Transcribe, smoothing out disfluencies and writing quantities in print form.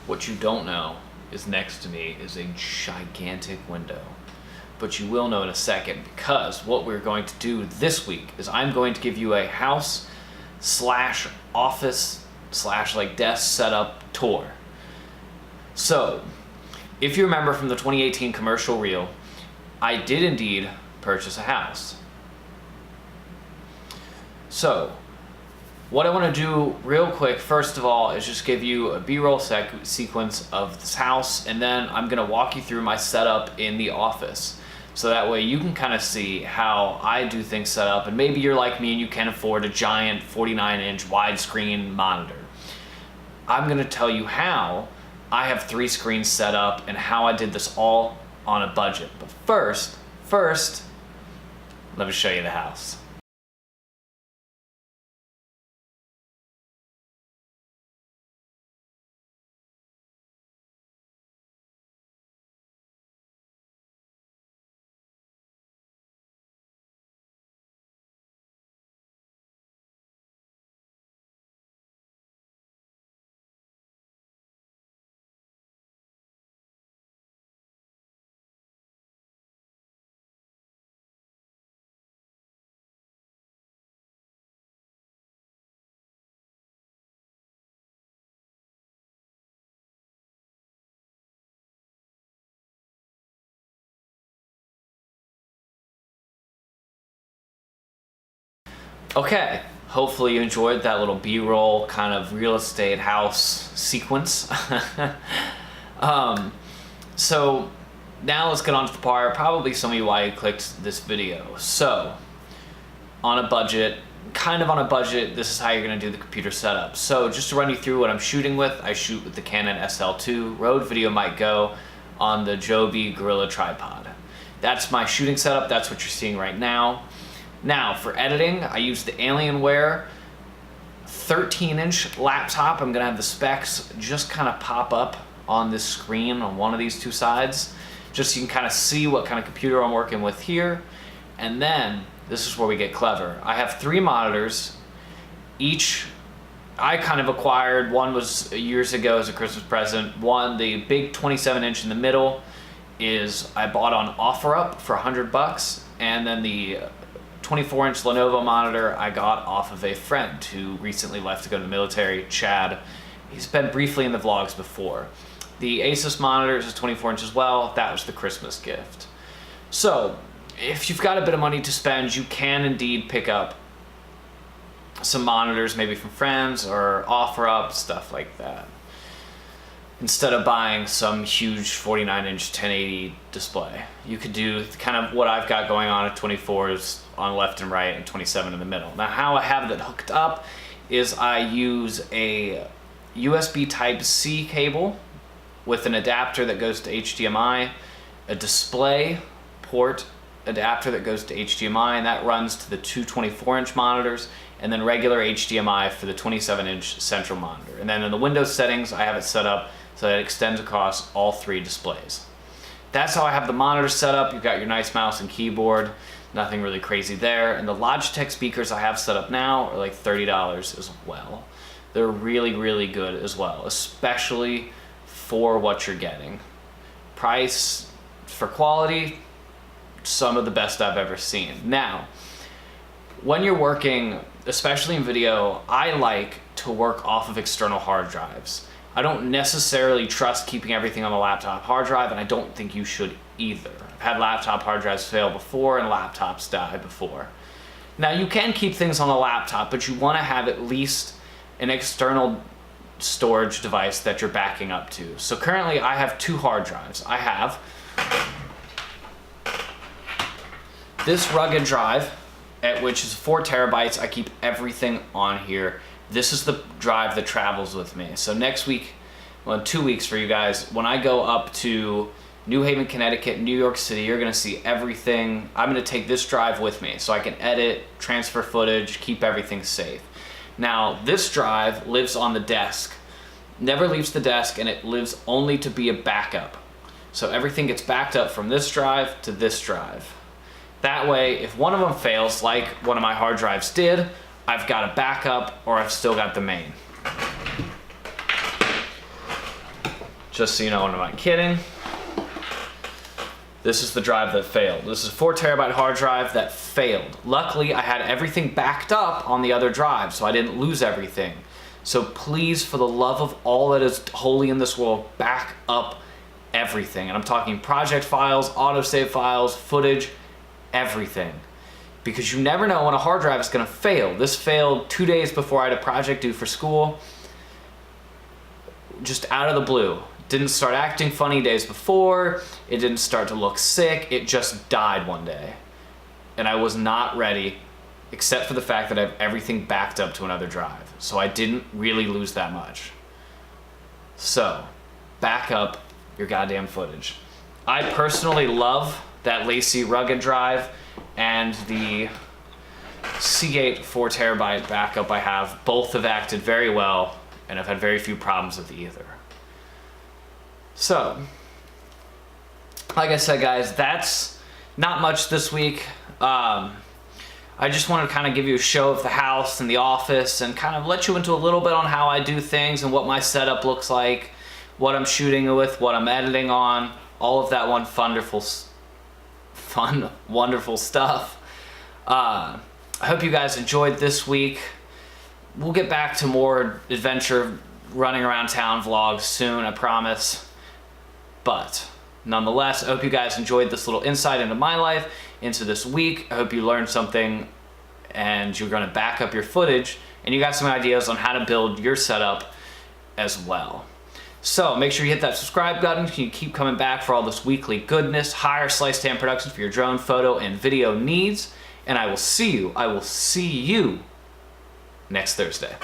What you don't know is next to me is a gigantic window. But you will know in a second, because what we're going to do this week is I'm going to give you a house slash office slash like desk setup tour. So, if you remember from the 2018 commercial reel, I did indeed purchase a house. So, what I want to do real quick, first of all, is just give you a B-roll sequence of this house, and then I'm going to walk you through my setup in the office. So that way you can kind of see how I do things set up, and maybe you're like me and you can't afford a giant 49-inch widescreen monitor. I'm going to tell you how I have 3 screens set up and how I did this all on a budget. But first, let me show you the house. Okay, hopefully you enjoyed that little B-roll kind of real estate house sequence. So now let's get on to the part, probably some of you why you clicked this video. So, on a budget, this is how you're gonna do the computer setup. So just to run you through what I'm shooting with, I shoot with the Canon SL2. Rode video might go on the Joby Gorilla tripod. That's my shooting setup, that's what you're seeing right now. Now, for editing, I use the Alienware 13-inch laptop. I'm gonna have the specs just kind of pop up on this screen on one of these 2 sides, just so you can kind of see what kind of computer I'm working with here. And then, this is where we get clever. I have 3 monitors. Each, I kind of acquired, one was years ago as a Christmas present. One, the big 27-inch in the middle, is I bought on OfferUp for $100, and then the 24-inch Lenovo monitor I got off of a friend who recently left to go to the military, Chad. He's been briefly in the vlogs before. The Asus monitor is 24-inch as well. That was the Christmas gift. So, if you've got a bit of money to spend, you can indeed pick up some monitors, maybe from friends or OfferUp, stuff like that, instead of buying some huge 49-inch 1080 display. You could do kind of what I've got going on at 24s on left and right and 27 in the middle. Now, how I have that hooked up is I use a USB Type-C cable with an adapter that goes to HDMI, a display port adapter that goes to HDMI, and that runs to the 2 24-inch monitors, and then regular HDMI for the 27-inch central monitor. And then in the Windows settings, I have it set up so that it extends across all 3 displays. That's how I have the monitor set up. You've got your nice mouse and keyboard, nothing really crazy there. And the Logitech speakers I have set up now are like $30 as well. They're really, really good as well, especially for what you're getting. Price for quality, some of the best I've ever seen. Now, when you're working, especially in video, I like to work off of external hard drives. I don't necessarily trust keeping everything on the laptop hard drive, and I don't think you should either. I've had laptop hard drives fail before and laptops die before. Now, you can keep things on the laptop, but you want to have at least an external storage device that you're backing up to. So currently I have 2 hard drives. I have this rugged drive, which is 4 terabytes. I keep everything on here. This is the drive that travels with me. So next week, well, in 2 weeks for you guys, when I go up to New Haven, Connecticut, New York City, you're gonna see everything. I'm gonna take this drive with me so I can edit, transfer footage, keep everything safe. Now, this drive lives on the desk, never leaves the desk, and it lives only to be a backup. So everything gets backed up from this drive to this drive. That way, if one of them fails, like one of my hard drives did, I've got a backup or I've still got the main. Just so you know, I'm not kidding. This is the drive that failed. This is a 4 terabyte hard drive that failed. Luckily, I had everything backed up on the other drive, so I didn't lose everything. So please, for the love of all that is holy in this world, back up everything. And I'm talking project files, autosave files, footage, everything. Because you never know when a hard drive is gonna fail. This failed 2 days before I had a project due for school. Just out of the blue. Didn't start acting funny days before. It didn't start to look sick. It just died one day. And I was not ready, except for the fact that I have everything backed up to another drive. So I didn't really lose that much. So, back up your goddamn footage. I personally love that Lacy rugged drive and the Seagate 4 terabyte backup I have. Both have acted very well, and I've had very few problems with either. So, like I said, guys, that's not much this week. I just wanted to kind of give you a show of the house and the office and kind of let you into a little bit on how I do things and what my setup looks like, what I'm shooting with, what I'm editing on, all of that wonderful stuff. I hope you guys enjoyed this week. We'll get back to more adventure running around town vlogs soon, I promise. But nonetheless, I hope you guys enjoyed this little insight into my life, into this week. I hope you learned something and you're gonna back up your footage and you got some ideas on how to build your setup as well. So make sure you hit that subscribe button. You keep coming back for all this weekly goodness, higher slice tan production for your drone, photo, and video needs. And I will see you next Thursday.